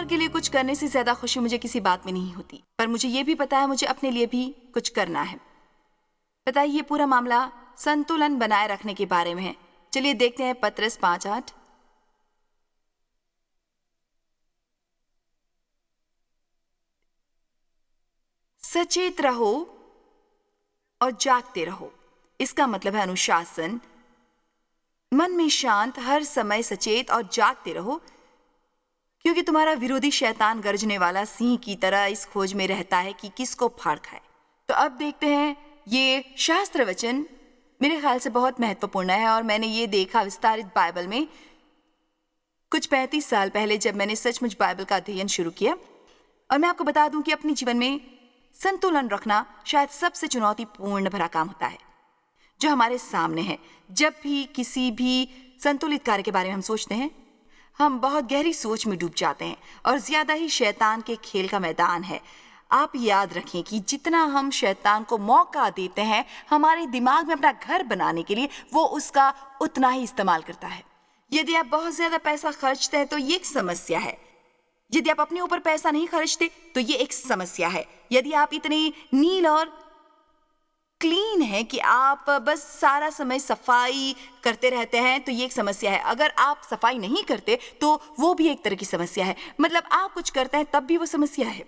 और के लिए कुछ करने से ज्यादा खुशी मुझे किसी बात में नहीं होती, पर मुझे ये भी पता है मुझे अपने लिए भी कुछ करना है। पता है ये पूरा मामला संतुलन बनाए रखने के बारे में है। चलिए देखते हैं पत्रस 5:8। सचेत रहो और जागते रहो। इसका मतलब है अनुशासन। मन में शांत, हर समय सचेत और जागते रहो, क्योंकि तुम्हारा विरोधी शैतान गरजने वाला सिंह की तरह इस खोज में रहता है कि किसको फाड़ खाए। तो अब देखते हैं, ये शास्त्र वचन मेरे ख्याल से बहुत महत्वपूर्ण है और मैंने ये देखा विस्तारित बाइबल में कुछ 35 साल पहले जब मैंने सचमुच बाइबल का अध्ययन शुरू किया। और मैं आपको बता दूं कि अपने जीवन में संतुलन रखना शायद सबसे चुनौतीपूर्ण भरा काम होता है जो हमारे सामने है। जब भी किसी भी संतुलित कार्य के बारे में हम सोचते हैं, हम बहुत गहरी सोच में डूब जाते हैं और ज्यादा ही शैतान के खेल का मैदान है। आप याद रखें कि जितना हम शैतान को मौका देते हैं हमारे दिमाग में अपना घर बनाने के लिए, वो उसका उतना ही इस्तेमाल करता है। यदि आप बहुत ज्यादा पैसा खर्चते हैं तो ये एक समस्या है। यदि आप अपने ऊपर पैसा नहीं खर्चते तो ये एक समस्या है। यदि आप इतने नील और क्लीन है कि आप बस सारा समय सफाई करते रहते हैं तो ये एक समस्या है। अगर आप सफाई नहीं करते तो वो भी एक तरह की समस्या है। मतलब आप कुछ करते हैं तब भी वो समस्या है।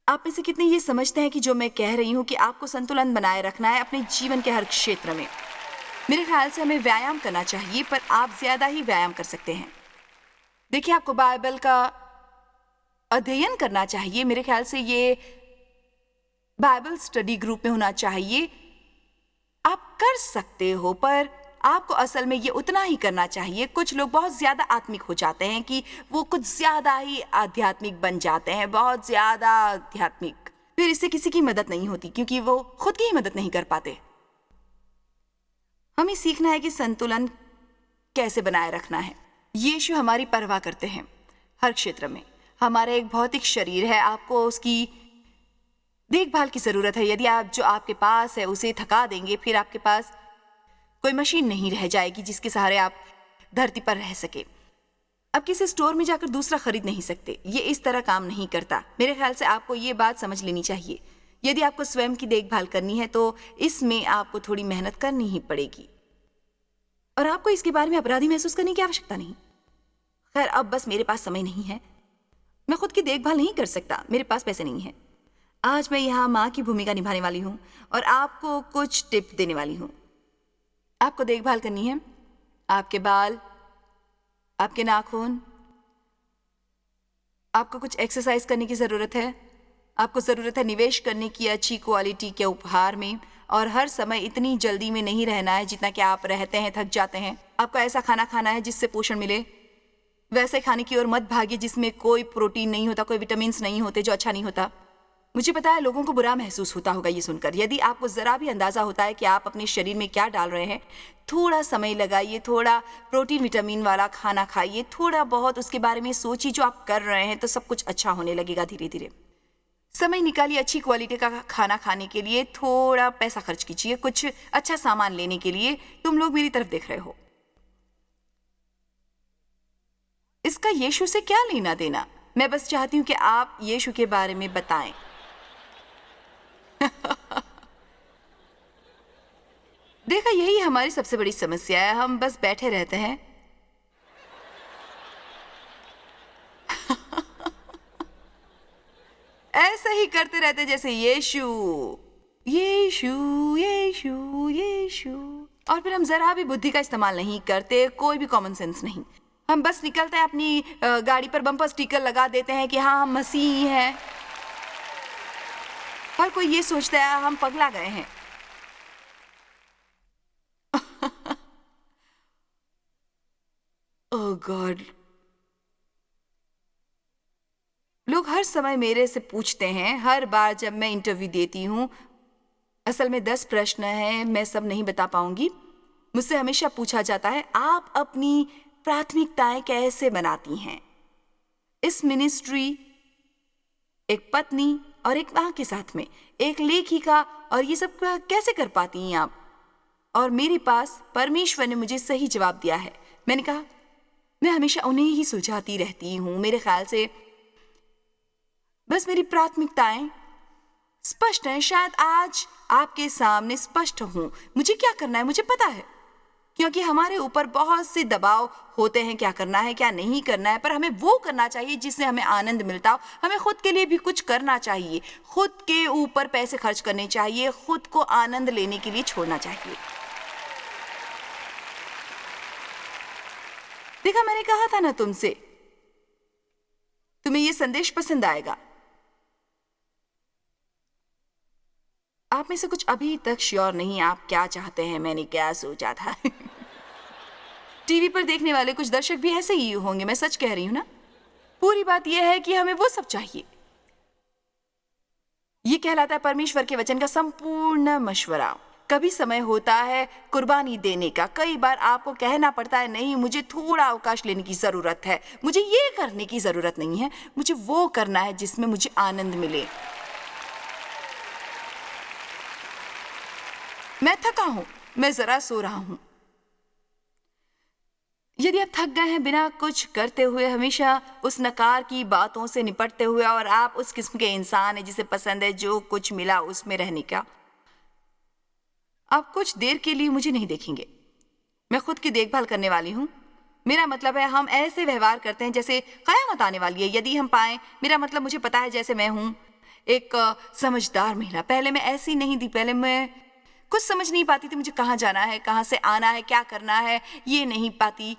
आप में से कितने ये समझते हैं कि जो मैं कह रही हूं कि आपको संतुलन बनाए रखना है अपने जीवन के हर क्षेत्र में। मेरे ख्याल से हमें व्यायाम करना चाहिए, पर आप ज्यादा ही व्यायाम कर सकते हैं। देखिए, आपको बाइबल का अध्ययन करना चाहिए। मेरे ख्याल से ये बाइबल स्टडी ग्रुप में होना चाहिए। आप कर सकते हो, पर आपको असल में ये उतना ही करना चाहिए। कुछ लोग बहुत ज्यादा आत्मिक हो जाते हैं कि वो कुछ ज्यादा ही आध्यात्मिक बन जाते हैं, बहुत ज्यादा आध्यात्मिक। फिर इससे किसी की मदद नहीं होती क्योंकि वो खुद की ही मदद नहीं कर पाते। हमें सीखना है कि संतुलन कैसे बनाए रखना है। यीशु हमारी परवाह करते हैं हर क्षेत्र में। हमारा एक भौतिक शरीर है, आपको उसकी देखभाल की जरूरत है। यदि आप जो आपके पास है उसे थका देंगे, फिर आपके पास कोई मशीन नहीं रह जाएगी जिसके सहारे आप धरती पर रह सके। अब किसी स्टोर में जाकर दूसरा खरीद नहीं सकते, ये इस तरह काम नहीं करता। मेरे ख्याल से आपको ये बात समझ लेनी चाहिए। यदि आपको स्वयं की देखभाल करनी है तो इसमें आपको थोड़ी मेहनत करनी ही पड़ेगी और आपको इसके बारे में अपराधी महसूस करने की आवश्यकता नहीं। खैर, अब बस मेरे पास समय नहीं है, मैं खुद की देखभाल नहीं कर सकता, मेरे पास पैसे नहीं है। आज मैं यहाँ माँ की भूमिका निभाने वाली हूँ और आपको कुछ टिप देने वाली हूँ। आपको देखभाल करनी है, आपके बाल, आपके नाखून, आपको कुछ एक्सरसाइज करने की जरूरत है। आपको जरूरत है निवेश करने की अच्छी क्वालिटी के उपहार में, और हर समय इतनी जल्दी में नहीं रहना है जितना कि आप रहते हैं, थक जाते हैं। आपको ऐसा खाना खाना है जिससे पोषण मिले। वैसे खाने की ओर मत भागिए जिसमें कोई प्रोटीन नहीं होता, कोई विटामिन्स नहीं होते, जो अच्छा नहीं होता। मुझे पता है लोगों को बुरा महसूस होता होगा ये सुनकर। यदि आपको जरा भी अंदाजा होता है कि आप अपने शरीर में क्या डाल रहे हैं, थोड़ा समय लगाइए, थोड़ा प्रोटीन विटामिन वाला खाना खाइए, थोड़ा बहुत उसके बारे में सोचिए जो आप कर रहे हैं, तो सब कुछ अच्छा होने लगेगा धीरे धीरे। समय निकालिए अच्छी क्वालिटी का खाना खाने के लिए, थोड़ा पैसा खर्च कीजिए कुछ अच्छा सामान लेने के लिए। तुम लोग मेरी तरफ देख रहे हो। इसका यीशु से क्या लेना देना? मैं बस चाहती हूं कि आप यीशु के बारे में बताएं। देखा, यही हमारी सबसे बड़ी समस्या है। हम बस बैठे रहते हैं ऐसा ही करते रहते जैसे यीशु यीशु यीशु यीशु, और फिर हम जरा भी बुद्धि का इस्तेमाल नहीं करते, कोई भी कॉमन सेंस नहीं। हम बस निकलते हैं, अपनी गाड़ी पर बम्पर स्टिकर लगा देते हैं कि हाँ हम मसीही हैं। हर कोई ये सोचता है हम पगला गए हैं। ओह गॉड, लोग हर समय मेरे से पूछते हैं, हर बार जब मैं इंटरव्यू देती हूँ। असल में 10 प्रश्न हैं, मैं सब नहीं बता पाऊंगी। मुझसे हमेशा पूछा जाता है आप अपनी प्राथमिकताएं कैसे बनाती हैं। इस मिनिस्ट्री, एक पत्नी और एक मां के साथ में, एक लेखिका, और ये सब कैसे कर पाती हैं आप? और मेरे पास परमेश्वर ने मुझे सही जवाब दिया है। मैंने कहा मैं हमेशा उन्हें ही सुलझाती रहती हूँ। मेरे ख्याल से बस मेरी प्राथमिकताएं स्पष्ट हैं। शायद आज आपके सामने स्पष्ट हूँ। मुझे क्या करना है मुझे पता है, क्योंकि हमारे ऊपर बहुत से दबाव होते हैं क्या करना है क्या नहीं करना है, पर हमें वो करना चाहिए जिससे हमें आनंद मिलता हो। हमें खुद के लिए भी कुछ करना चाहिए, खुद के ऊपर पैसे खर्च करने चाहिए, खुद को आनंद लेने के लिए छोड़ना चाहिए। देखा, मैंने कहा था ना तुमसे, तुम्हें ये संदेश पसंद आएगा। आप में से कुछ अभी तक श्योर नहीं आप क्या चाहते हैं, मैंने क्या सोचा था। टीवी पर देखने वाले कुछ दर्शक भी ऐसे ही होंगे, मैं सच कह रही हूं ना। पूरी बात यह है कि हमें वो सब चाहिए। ये कहलाता है परमेश्वर के वचन का संपूर्ण मशवरा। कभी समय होता है कुर्बानी देने का। कई बार आपको कहना पड़ता है, नहीं मुझे थोड़ा अवकाश लेने की जरूरत है, मुझे ये करने की जरूरत नहीं है, मुझे वो करना है जिसमें मुझे आनंद मिले। मैं थका हूं, मैं जरा सो रहा हूं। यदि आप थक गए हैं बिना कुछ करते हुए, हमेशा उस नकार की बातों से निपटते हुए, और आप उस किस्म के इंसान हैं जिसे पसंद है जो कुछ मिला उसमें रहने का, आप कुछ देर के लिए मुझे नहीं देखेंगे। मैं खुद की देखभाल करने वाली हूं। मेरा मतलब है हम ऐसे व्यवहार करते हैं जैसे कयामत आने वाली है। यदि हम पाएं, मेरा मतलब मुझे पता है जैसे मैं हूं एक समझदार महिला। पहले मैं ऐसी नहीं थी, पहले मैं कुछ समझ नहीं पाती थी, मुझे कहाँ जाना है, कहाँ से आना है, क्या करना है, ये नहीं पाती,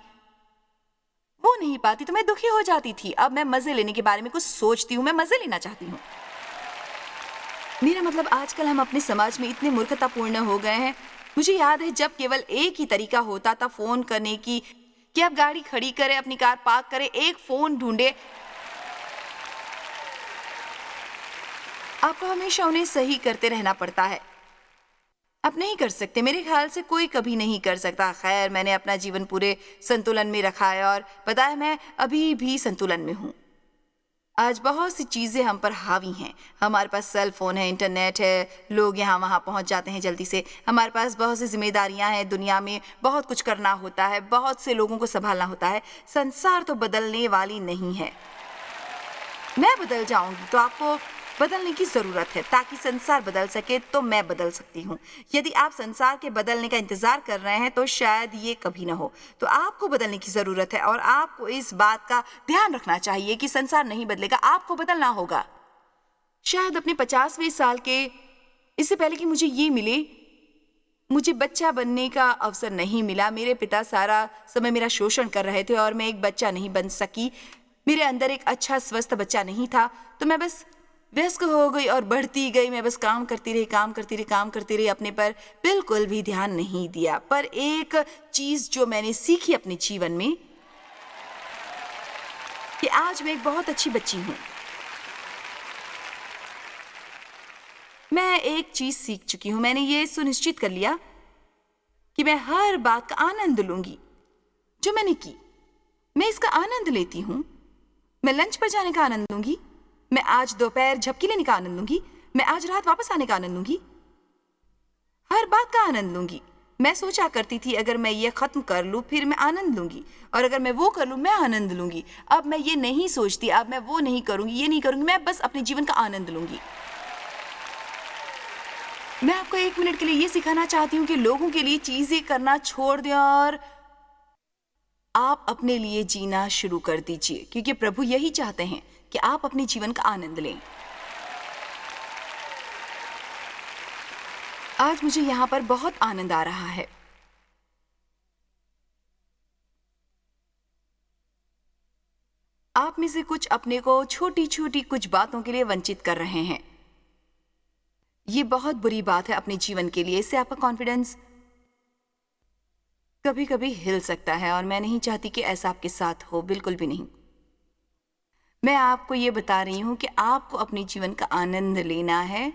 वो नहीं पाती, तो मैं दुखी हो जाती थी। अब मैं मजे लेने के बारे में कुछ सोचती हूँ, मैं मजे लेना चाहती हूँ। मेरा मतलब आजकल हम अपने समाज में इतने मूर्खतापूर्ण हो गए हैं। मुझे याद है जब केवल एक ही तरीका होता था फोन करने की, कि आप गाड़ी खड़ी करें, अपनी कार पार्क करें, एक फोन ढूंढे। आपको हमेशा उन्हें सही करते रहना पड़ता है। आप नहीं कर सकते, मेरे ख्याल से कोई कभी नहीं कर सकता। खैर, मैंने अपना जीवन पूरे संतुलन में रखा है और पता है मैं अभी भी संतुलन में हूँ। आज बहुत सी चीज़ें हम पर हावी हैं। हमारे पास सेल फोन है, इंटरनेट है, लोग यहाँ वहाँ पहुँच जाते हैं जल्दी से। हमारे पास बहुत सी जिम्मेदारियाँ हैं, दुनिया में बहुत कुछ करना होता है, बहुत से लोगों को संभालना होता है। संसार तो बदलने वाली नहीं है। मैं बदल जाऊंगी तो आपको बदलने की जरूरत है। ताकि संसार बदल सके तो मैं बदल सकती हूँ। यदि आप संसार के बदलने का इंतजार कर रहे हैं तो शायद ये कभी ना हो। तो आपको बदलने की जरूरत है और आपको इस बात का ध्यान रखना चाहिए कि संसार नहीं बदलेगा, आपको बदलना होगा। शायद अपने 50वें साल के, इससे पहले कि मुझे ये मिले, मुझे बच्चा बनने का अवसर नहीं मिला। मेरे पिता सारा समय मेरा शोषण कर रहे थे और मैं एक बच्चा नहीं बन सकी। मेरे अंदर एक अच्छा स्वस्थ बच्चा नहीं था, तो मैं बस व्यस्क हो गई और बढ़ती गई। मैं बस काम करती रही, अपने पर बिल्कुल भी ध्यान नहीं दिया। पर एक चीज जो मैंने सीखी अपने जीवन में, कि आज मैं एक बहुत अच्छी बच्ची हूं। मैं एक चीज सीख चुकी हूं। मैंने ये सुनिश्चित कर लिया कि मैं हर बात का आनंद लूंगी जो मैंने की। मैं इसका आनंद लेती हूं। मैं लंच पर जाने का आनंद लूंगी, मैं आज दोपहर झपकी लेने का आनंद लूंगी, मैं आज रात वापस आने का आनंद लूंगी, हर बात का आनंद लूंगी। मैं सोचा करती थी अगर मैं ये खत्म कर लूं फिर मैं आनंद लूंगी, और अगर मैं वो कर लूं मैं आनंद लूंगी। अब मैं ये नहीं सोचती, अब मैं वो नहीं करूंगी, ये नहीं करूंगी, मैं बस अपने जीवन का आनंद लूंगी। मैं आपको 1 मिनट के लिए ये सिखाना चाहती हूँ कि लोगों के लिए चीजें करना छोड़ दें और आप अपने लिए जीना शुरू कर दीजिए, क्योंकि प्रभु यही चाहते हैं कि आप अपने जीवन का आनंद लें। आज मुझे यहां पर बहुत आनंद आ रहा है। आप में से कुछ अपने को छोटी छोटी कुछ बातों के लिए वंचित कर रहे हैं। ये बहुत बुरी बात है अपने जीवन के लिए। इससे आपका कॉन्फिडेंस कभी कभी हिल सकता है और मैं नहीं चाहती कि ऐसा आपके साथ हो, बिल्कुल भी नहीं। मैं आपको ये बता रही हूं कि आपको अपने जीवन का आनंद लेना है।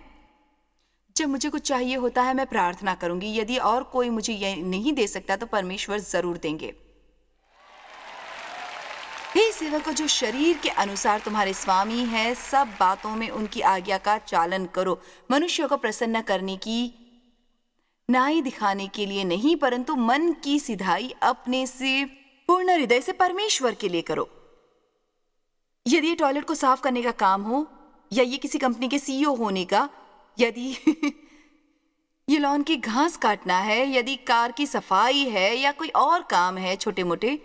जब मुझे कुछ चाहिए होता है मैं प्रार्थना करूंगी। यदि और कोई मुझे ये नहीं दे सकता तो परमेश्वर जरूर देंगे। हे सेवकों, जो शरीर के अनुसार तुम्हारे स्वामी है, सब बातों में उनकी आज्ञा का चालन करो, मनुष्यों को प्रसन्न करने की न्याय दिखाने के लिए नहीं, परंतु मन की सिधाई अपने से पूर्ण हृदय से परमेश्वर के लिए करो। यदि ये टॉयलेट को साफ करने का काम हो, या ये किसी कंपनी के सीईओ होने का, यदि ये लॉन की घास काटना है, यदि कार की सफाई है, या कोई और काम है छोटे मोटे,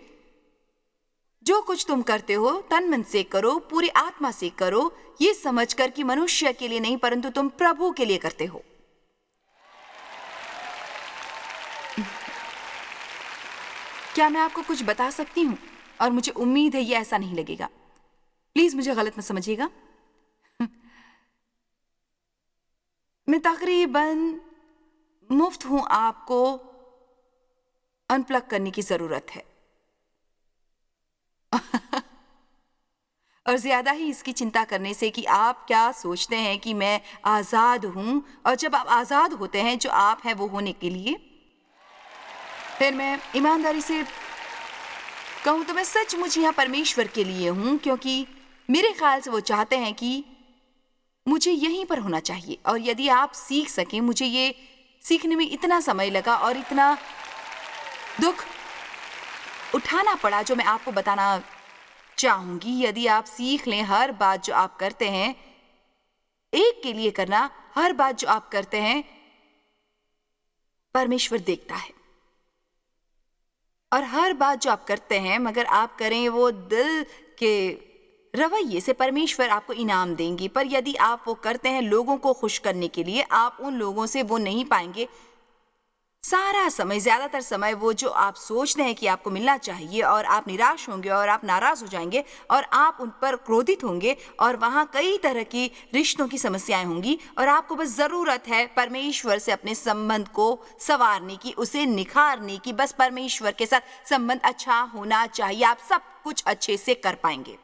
जो कुछ तुम करते हो तन मन से करो, पूरी आत्मा से करो, ये समझकर कि मनुष्य के लिए नहीं परंतु तुम प्रभु के लिए करते हो। क्या मैं आपको कुछ बता सकती हूँ? और मुझे उम्मीद है ये ऐसा नहीं लगेगा। प्लीज मुझे गलत मत समझिएगा। मैं तकरीबन मुफ्त हूं, आपको अनप्लग करने की जरूरत है। और ज्यादा ही इसकी चिंता करने से कि आप क्या सोचते हैं कि मैं आजाद हूं, और जब आप आजाद होते हैं जो आप हैं वो होने के लिए, फिर मैं ईमानदारी से कहूं तो मैं सचमुच यहां परमेश्वर के लिए हूं, क्योंकि मेरे ख्याल से वो चाहते हैं कि मुझे यहीं पर होना चाहिए। और यदि आप सीख सकें, मुझे ये सीखने में इतना समय लगा और इतना दुख उठाना पड़ा जो मैं आपको बताना चाहूंगी। यदि आप सीख लें हर बात जो आप करते हैं एक के लिए करना, हर बात जो आप करते हैं परमेश्वर देखता है, और हर बात जो आप करते हैं मगर आप करें वो दिल के रवैये से, परमेश्वर आपको इनाम देंगे। पर यदि आप वो करते हैं लोगों को खुश करने के लिए, आप उन लोगों से वो नहीं पाएंगे। सारा समय, ज्यादातर समय वो जो आप सोचते हैं कि आपको मिलना चाहिए, और आप निराश होंगे और आप नाराज हो जाएंगे और आप उन पर क्रोधित होंगे, और वहां कई तरह की रिश्तों की समस्याएं होंगी, और आपको बस जरूरत है परमेश्वर से अपने संबंध को संवारने की, उसे निखारने की। बस परमेश्वर के साथ संबंध अच्छा होना चाहिए, आप सब कुछ अच्छे से कर पाएंगे।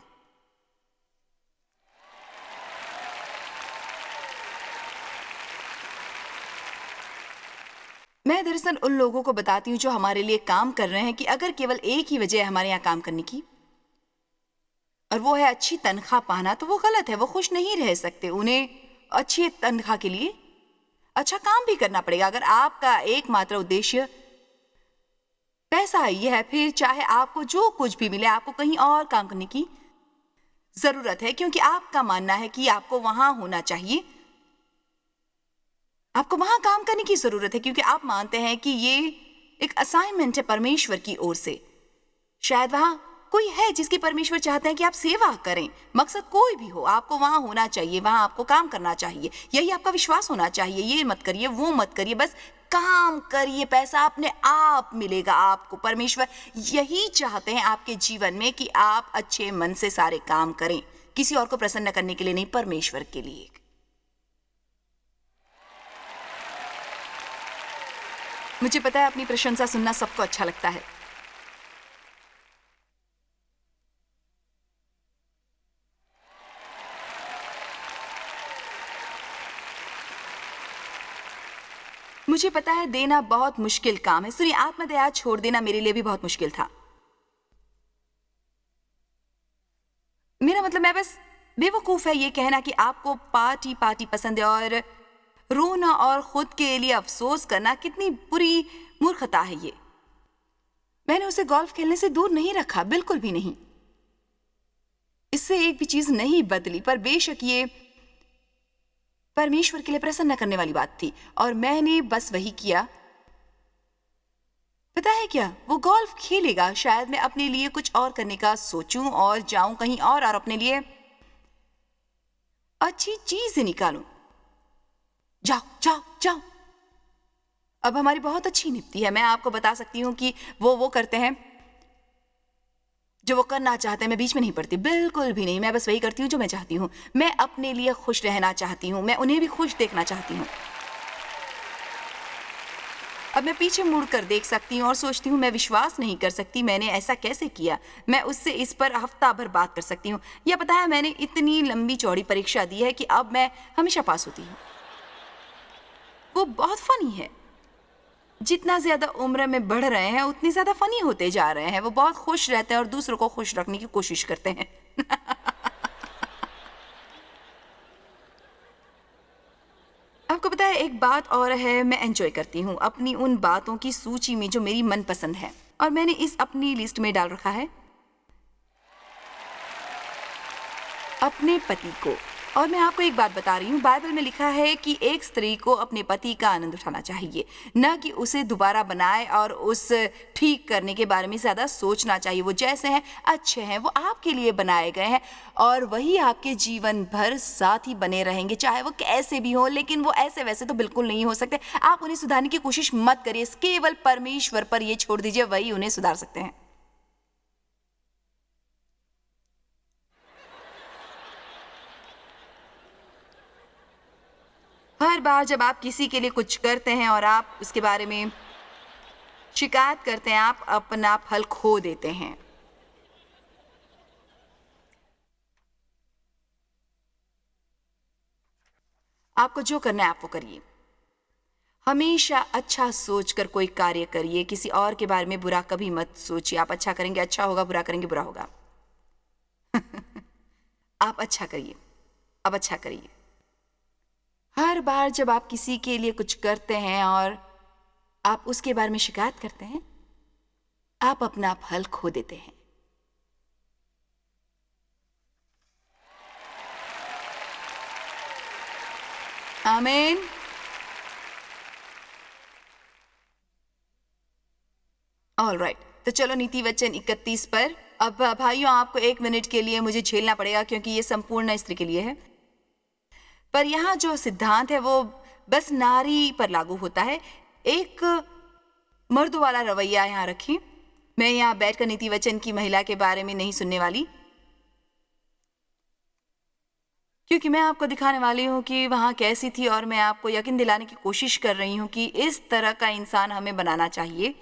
मैं दरअसल उन लोगों को बताती हूँ जो हमारे लिए काम कर रहे हैं कि अगर केवल एक ही वजह है हमारे यहाँ काम करने की, और वो है अच्छी तनख्वाह पाना, तो वो गलत है। वो खुश नहीं रह सकते। उन्हें अच्छी तनख्वाह के लिए अच्छा काम भी करना पड़ेगा। अगर आपका एकमात्र उद्देश्य पैसा ही है, फिर चाहे आपको जो कुछ भी मिले, आपको कहीं और काम करने की जरूरत है, क्योंकि आपका मानना है कि आपको वहां होना चाहिए, आपको वहां काम करने की जरूरत है, क्योंकि आप मानते हैं कि ये एक असाइनमेंट है परमेश्वर की ओर से। शायद वहां कोई है जिसकी परमेश्वर चाहते हैं कि आप सेवा करें। मकसद कोई भी हो, आपको वहां होना चाहिए, वहां आपको काम करना चाहिए। यही आपका विश्वास होना चाहिए। ये मत करिए, वो मत करिए, बस काम करिए, पैसा अपने आप मिलेगा आपको। परमेश्वर यही चाहते हैं आपके जीवन में कि आप अच्छे मन से सारे काम करें, किसी और को प्रसन्न करने के लिए नहीं, परमेश्वर के लिए। मुझे पता है अपनी प्रशंसा सुनना सबको अच्छा लगता है। मुझे पता है देना बहुत मुश्किल काम है। सुनिए, आत्मदया छोड़ देना मेरे लिए भी बहुत मुश्किल था। मेरा मतलब, मैं बस बेवकूफ है ये कहना कि आपको पार्टी पार्टी पसंद है, और रोना और खुद के लिए अफसोस करना कितनी बुरी मूर्खता है ये। मैंने उसे गोल्फ खेलने से दूर नहीं रखा, बिल्कुल भी नहीं। इससे एक भी चीज नहीं बदली, पर बेशक ये परमेश्वर के लिए प्रसन्न करने वाली बात थी, और मैंने बस वही किया। पता है क्या, वो गोल्फ खेलेगा, शायद मैं अपने लिए कुछ और करने का सोचूं और जाऊं कहीं और अपने लिए अच्छी चीजें निकालूं। जाओ जाओ जाओ। अब हमारी बहुत अच्छी निपटी है। मैं आपको बता सकती हूँ कि वो करते हैं जो वो करना चाहते हैं। मैं बीच में नहीं पड़ती, बिल्कुल भी नहीं। मैं बस वही करती हूँ जो मैं चाहती हूँ। मैं अपने लिए खुश रहना चाहती हूँ, मैं उन्हें भी खुश देखना चाहती हूँ। अब मैं पीछे मुड़ कर देख सकती हूँ और सोचती हूँ, मैं विश्वास नहीं कर सकती मैंने ऐसा कैसे किया। मैं उससे इस पर हफ्ता भर बात कर सकती हूँ। या पता है, मैंने इतनी लंबी चौड़ी परीक्षा दी है कि अब मैं हमेशा पास होती हूँ। वो बहुत फनी है। जितना ज्यादा उम्र में बढ़ रहे हैं उतनी ज्यादा फनी होते जा रहे हैं। वो बहुत खुश रहते हैं और दूसरों को खुश रखने की कोशिश करते हैं। आपको पता है, एक बात और है, मैं एंजॉय करती हूँ अपनी उन बातों की सूची में जो मेरी मनपसंद है। और मैंने इस अपनी लिस्ट में डाल रखा है अपने पति को। और मैं आपको एक बात बता रही हूँ, बाइबल में लिखा है कि एक स्त्री को अपने पति का आनंद उठाना चाहिए, न कि उसे दोबारा बनाए और उस ठीक करने के बारे में ज़्यादा सोचना चाहिए। वो जैसे हैं अच्छे हैं, वो आपके लिए बनाए गए हैं और वही आपके जीवन भर साथ ही बने रहेंगे, चाहे वो कैसे भी हो। लेकिन वो ऐसे वैसे तो बिल्कुल नहीं हो सकते। आप उन्हें सुधारने की कोशिश मत करिए, केवल परमेश्वर पर ये छोड़ दीजिए, वही उन्हें सुधार सकते हैं। हर बार जब आप किसी के लिए कुछ करते हैं और आप उसके बारे में शिकायत करते हैं, आप अपना फल खो देते हैं। आपको जो करना है आप वो करिए। हमेशा अच्छा सोचकर कोई कार्य करिए, किसी और के बारे में बुरा कभी मत सोचिए। आप अच्छा करेंगे अच्छा होगा, बुरा करेंगे बुरा होगा। आप अच्छा करिए, आप अच्छा करिए। हर बार जब आप किसी के लिए कुछ करते हैं और आप उसके बारे में शिकायत करते हैं, आप अपना फल खो देते हैं। आमीन। ऑलराइट, तो चलो नीति वचन 31 पर। अब भाइयों, आपको 1 मिनट के लिए मुझे झेलना पड़ेगा क्योंकि ये संपूर्ण स्त्री के लिए है। पर यहाँ जो सिद्धांत है वो बस नारी पर लागू होता है। एक मर्द वाला रवैया यहाँ रखिए। मैं यहाँ बैठकर नीति वचन की महिला के बारे में नहीं सुनने वाली, क्योंकि मैं आपको दिखाने वाली हूँ कि वहाँ कैसी थी और मैं आपको यकीन दिलाने की कोशिश कर रही हूँ कि इस तरह का इंसान हमें बनाना चाहिए।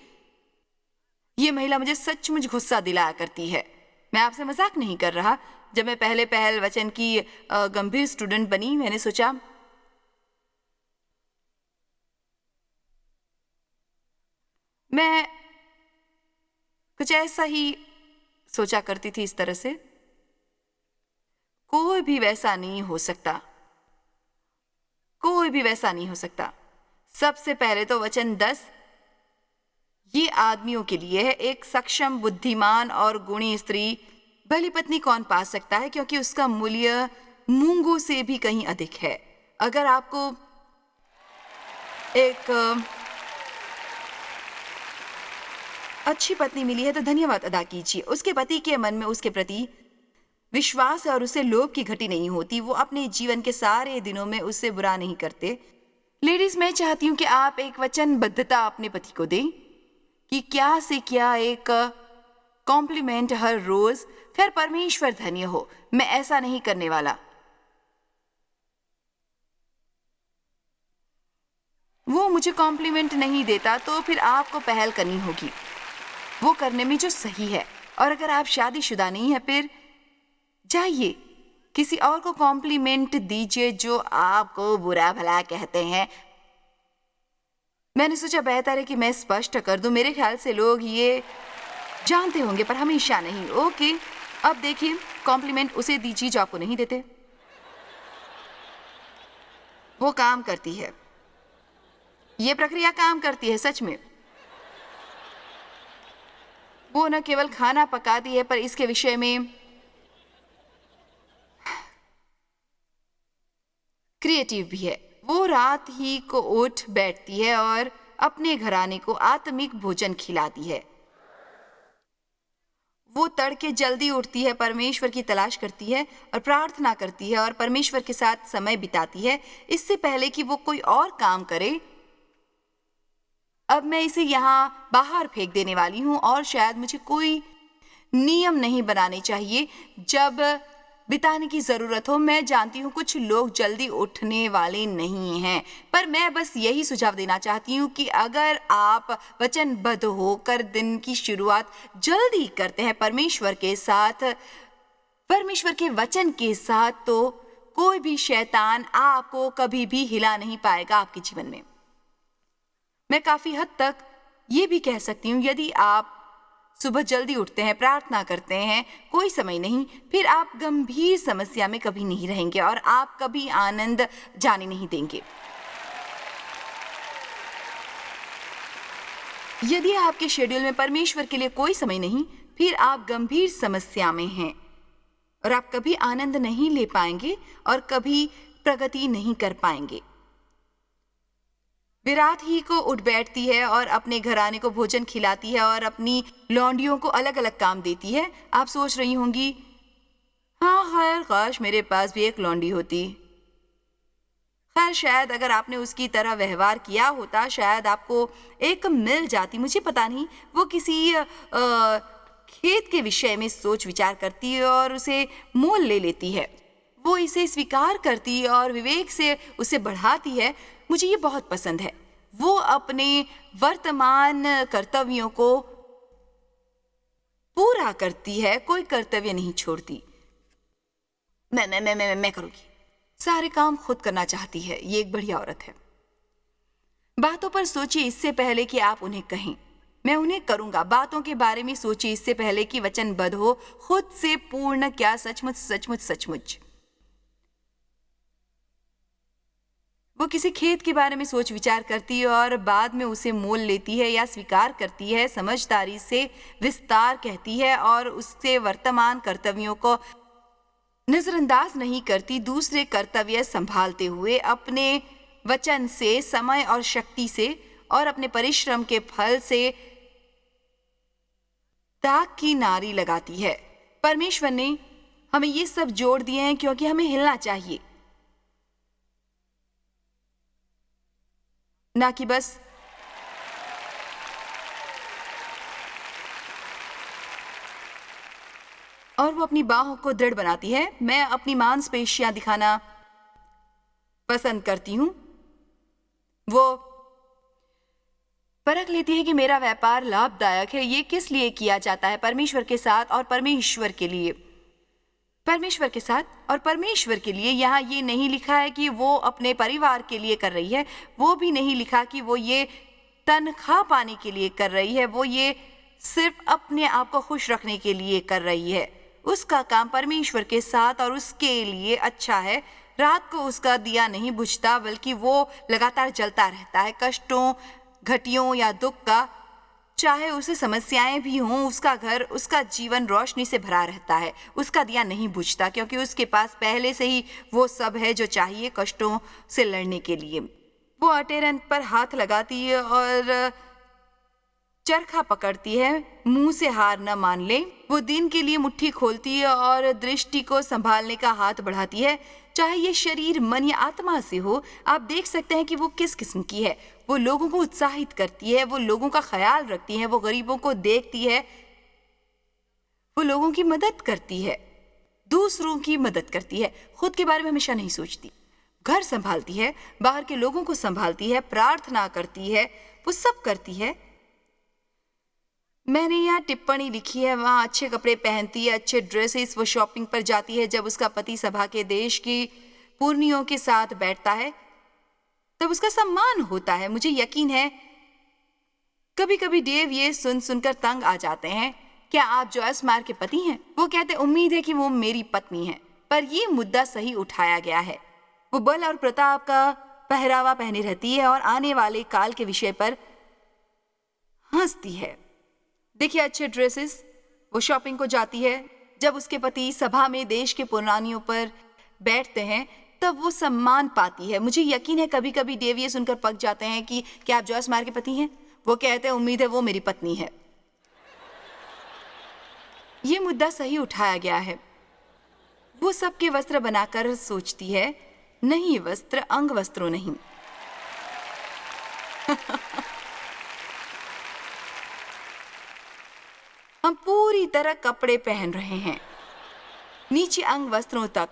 ये महिला मुझे सचमुच गुस्सा दिलाया करती है। मैं आपसे मजाक नहीं कर रहा। जब मैं पहल वचन की गंभीर स्टूडेंट बनी, मैंने सोचा मैं कुछ ऐसा ही सोचा करती थी, इस तरह से कोई भी वैसा नहीं हो सकता, कोई भी वैसा नहीं हो सकता। सबसे पहले तो वचन 10 ये आदमियों के लिए है। एक सक्षम, बुद्धिमान और गुणी स्त्री भली पत्नी कौन पा सकता है, क्योंकि उसका मूल्य मूंगों से भी कहीं अधिक है। अगर आपको एक अच्छी पत्नी मिली है तो धन्यवाद अदा कीजिए। उसके पति के मन में उसके प्रति विश्वास है और उसे लोभ की घटी नहीं होती। वो अपने जीवन के सारे दिनों में उससे बुरा नहीं करते। लेडीज, मैं चाहती हूँ कि आप एक वचनबद्धता अपने पति को दें कि क्या से क्या एक कॉम्प्लीमेंट हर रोज। फिर परमेश्वर धन्य हो, मैं ऐसा नहीं करने वाला। वो मुझे कॉम्प्लीमेंट नहीं देता तो फिर आपको पहल करनी होगी वो करने में जो सही है। और अगर आप शादीशुदा नहीं है, फिर जाइए किसी और को कॉम्प्लीमेंट दीजिए जो आपको बुरा भला कहते हैं। मैंने सोचा बेहतर है कि मैं स्पष्ट कर दूं। मेरे ख्याल से लोग ये जानते होंगे, पर हमेशा नहीं। ओके, अब देखिए, कॉम्प्लीमेंट उसे दीजिए जो आपको नहीं देते। वो काम करती है, ये प्रक्रिया काम करती है सच में। वो न केवल खाना पकाती है, पर इसके विषय में क्रिएटिव भी है। वो रात ही को उठ बैठती है और अपने घराने को आत्मिक भोजन खिलाती है। वो तड़के जल्दी उठती है, परमेश्वर की तलाश करती है और प्रार्थना करती है और परमेश्वर के साथ समय बिताती है इससे पहले कि वो कोई और काम करे। अब मैं इसे यहाँ बाहर फेंक देने वाली हूँ और शायद मुझे कोई नियम नहीं बनाने चाहिए जब बिताने की जरूरत हो। मैं जानती हूँ कुछ लोग जल्दी उठने वाले नहीं हैं, पर मैं बस यही सुझाव देना चाहती हूँ कि अगर आप वचनबद्ध होकर दिन की शुरुआत जल्दी करते हैं परमेश्वर के साथ, परमेश्वर के वचन के साथ, तो कोई भी शैतान आपको कभी भी हिला नहीं पाएगा आपके जीवन में। मैं काफी हद तक ये भी कह सकती हूँ, यदि आप सुबह जल्दी उठते हैं, प्रार्थना करते हैं, कोई समय नहीं, फिर आप गंभीर समस्या में कभी नहीं रहेंगे और आप कभी आनंद जाने नहीं देंगे। यदि आपके शेड्यूल में परमेश्वर के लिए कोई समय नहीं, फिर आप गंभीर समस्या में हैं और आप कभी आनंद नहीं ले पाएंगे और कभी प्रगति नहीं कर पाएंगे। विराट ही को उठ बैठती है और अपने घराने को भोजन खिलाती है और अपनी लौंडियों को अलग अलग काम देती है। आप सोच रही होंगी, हाँ खैर, काश मेरे पास भी एक लौंडी होती। खैर, शायद अगर आपने उसकी तरह व्यवहार किया होता, शायद आपको एक मिल जाती। मुझे पता नहीं, वो किसी खेत के विषय में सोच विचार करती है और उसे मोल ले लेती है। वो इसे स्वीकार करती और विवेक से उसे बढ़ाती है। मुझे ये बहुत पसंद है। वो अपने वर्तमान कर्तव्यों को पूरा करती है, कोई कर्तव्य नहीं छोड़ती। मैं करूंगी, सारे काम खुद करना चाहती है। ये एक बढ़िया औरत है। बातों पर सोचिए इससे पहले कि आप उन्हें कहें। मैं उन्हें करूंगा। बातों के बारे में सोचिए इससे पहले कि वचनबद्ध हो। खुद से पूर्ण क्या सचमुच सचमुच सचमुच। वो किसी खेत के बारे में सोच विचार करती है और बाद में उसे मोल लेती है या स्वीकार करती है, समझदारी से विस्तार कहती है और उससे वर्तमान कर्तव्यों को नजरअंदाज नहीं करती। दूसरे कर्तव्य संभालते हुए अपने वचन से, समय और शक्ति से और अपने परिश्रम के फल से ताक की नारी लगाती है। परमेश्वर ने हमें ये सब जोड़ दिए हैं क्योंकि हमें हिलना चाहिए, ना कि बस और वो अपनी बाहों को दृढ़ बनाती है। मैं अपनी मांसपेशियां दिखाना पसंद करती हूं। वो परख लेती है कि मेरा व्यापार लाभदायक है। ये किस लिए किया जाता है? परमेश्वर के साथ और परमेश्वर के लिए। परमेश्वर के साथ और परमेश्वर के लिए। यहाँ ये नहीं लिखा है कि वो अपने परिवार के लिए कर रही है। वो भी नहीं लिखा कि वो ये तनख्वाह पाने के लिए कर रही है। वो ये सिर्फ अपने आप को खुश रखने के लिए कर रही है। उसका काम परमेश्वर के साथ और उसके लिए अच्छा है। रात को उसका दिया नहीं बुझता, बल्कि वो लगातार जलता रहता है। कष्टों, घटियों या दुख का, चाहे उसे समस्याएं भी हों, उसका घर, उसका जीवन रोशनी से भरा रहता है। उसका दिया नहीं बुझता क्योंकि उसके पास पहले से ही वो सब है जो चाहिए कष्टों से लड़ने के लिए। वो अटेरन पर हाथ लगाती है और चरखा पकड़ती है, मुंह से हार न मान ले। वो दिन के लिए मुट्ठी खोलती है और दृष्टि को संभालने का हाथ बढ़ाती है, चाहे ये शरीर, मन या आत्मा से हो। आप देख सकते हैं कि वो किस किस्म की है। वो लोगों को उत्साहित करती है, वो लोगों का ख्याल रखती है, वो गरीबों को देखती है, वो लोगों की मदद करती है, दूसरों की मदद करती है। खुद के बारे में हमेशा नहीं सोचती। घर संभालती है, बाहर के लोगों को संभालती है, प्रार्थना करती है, वो सब करती है। मैंने यहाँ टिप्पणी लिखी है, वहाँ अच्छे कपड़े पहनती है, अच्छे ड्रेसेस। वो शॉपिंग पर जाती है जब उसका पति सभा के देश की पुरनियों के साथ बैठता है, तब उसका सम्मान होता है। मुझे यकीन है कभी कभी डेव ये सुनकर तंग आ जाते हैं। क्या आप जॉयस मार के पति हैं? वो कहते उम्मीद है कि वो मेरी पत्नी है, पर ये मुद्दा सही उठाया गया है। वो बल और प्रताप का पहरावा पहने रहती है और आने वाले काल के विषय पर हंसती है। देखिए अच्छे ड्रेसेस। वो शॉपिंग को जाती है जब उसके पति सभा में देश के पुरानियों पर बैठते हैं, तब वो सम्मान पाती है। मुझे यकीन है कभी कभी डेव ये सुनकर पक जाते हैं कि क्या आप जॉयस मार के पति हैं? वो कहते हैं उम्मीद है वो मेरी पत्नी है। ये मुद्दा सही उठाया गया है। वो सबके वस्त्र बनाकर सोचती है, नहीं वस्त्र, अंग वस्त्रों नहीं। हम पूरी तरह कपड़े पहन रहे हैं, नीचे अंग वस्त्रों तक।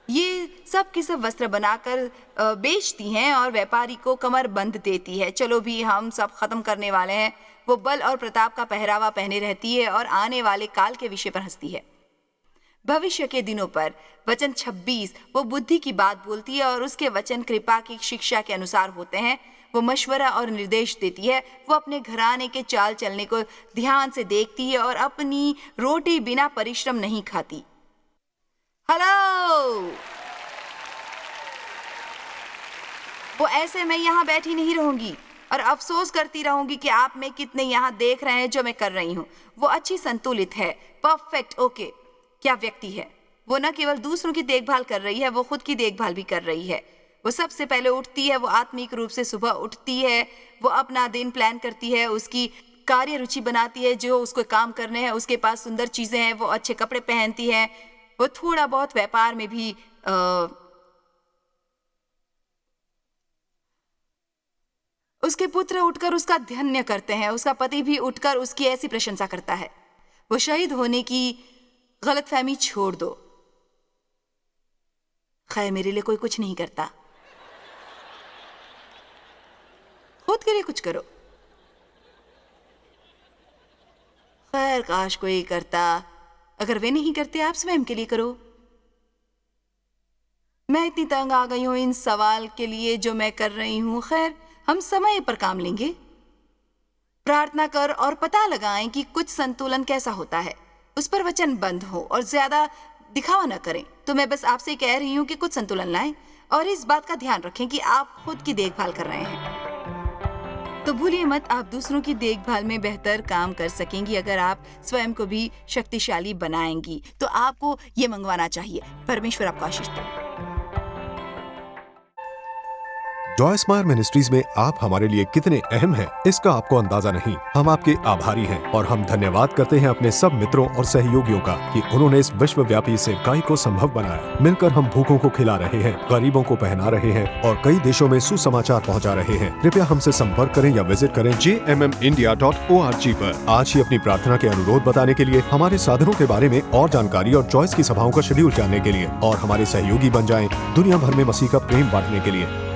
ये सब के सब वस्त्र बनाकर बेचती हैं और व्यापारी को कमर बंध देती है। चलो भी, हम सब खत्म करने वाले हैं। वो बल और प्रताप का पहरावा पहने रहती है और आने वाले काल के विषय पर हंसती है। भविष्य के दिनों पर वचन 26, वो बुद्धि की बात बोलती है और उसके वचन कृपा की शिक्षा के अनुसार होते हैं। वो मशवरा और निर्देश देती है। वो अपने घराने के चाल चलने को ध्यान से देखती है और अपनी रोटी बिना परिश्रम नहीं खाती। हेलो, वो ऐसे मैं यहाँ बैठी नहीं रहूंगी। और अफसोस करती रहूंगी कि आप में कितने यहाँ देख रहे हैं जो मैं कर रही हूँ। वो अच्छी, संतुलित है, परफेक्ट, ओके। क्या व्यक्ति है! वो न केवल दूसरों की देखभाल कर रही है, वो खुद की देखभाल भी कर रही है। वो सबसे पहले उठती है, वो आत्मिक रूप से सुबह उठती है, वो अपना दिन प्लान करती है, उसकी कार्य रुचि बनाती है, जो उसको काम करने हैं, उसके पास सुंदर चीजें हैं, वो अच्छे कपड़े पहनती है, वो थोड़ा बहुत व्यापार में भी उसके पुत्र उठकर उसका धन्य करते हैं, उसका पति भी उठकर उसकी ऐसी प्रशंसा करता है। वो शहीद होने की गलतफहमी छोड़ दो। खैर, मेरे लिए कोई कुछ नहीं करता, खुद के लिए कुछ करो। खैर, काश कोई करता। अगर वे नहीं करते, आप स्वयं के लिए करो। मैं इतनी तंग आ गई हूं इन सवाल के लिए जो मैं कर रही हूं। खैर, हम समय पर काम लेंगे। प्रार्थना कर और पता लगाएं कि कुछ संतुलन कैसा होता है, उस पर वचनबद्ध हो और ज्यादा दिखावा न करें। तो मैं बस आपसे कह रही हूं कि कुछ संतुलन लाएं और इस बात का ध्यान रखें कि आप खुद की देखभाल कर रहे हैं। तो भूलिए मत, आप दूसरों की देखभाल में बेहतर काम कर सकेंगी अगर आप स्वयं को भी शक्तिशाली बनाएंगी। तो आपको ये मंगवाना चाहिए। परमेश्वर आपको आशीष दे। जॉय स्माइल मिनिस्ट्रीज में आप हमारे लिए कितने अहम हैं, इसका आपको अंदाजा नहीं। हम आपके आभारी हैं और हम धन्यवाद करते हैं अपने सब मित्रों और सहयोगियों का कि उन्होंने इस विश्वव्यापी सेवकाई को संभव बनाया। मिलकर हम भूखों को खिला रहे हैं, गरीबों को पहना रहे हैं और कई देशों में सुसमाचार पहुंचा रहे हैं। कृपया हमसे संपर्क करें या विजिट करें jmmindia.org पर। आज ही अपनी प्रार्थना के अनुरोध बताने के लिए, हमारे साधनों के बारे में और जानकारी और जॉयस की सभाओं का शेड्यूल जानने के लिए और हमारे सहयोगी बन जाएं दुनिया भर में मसीह का प्रेम बांटने के लिए।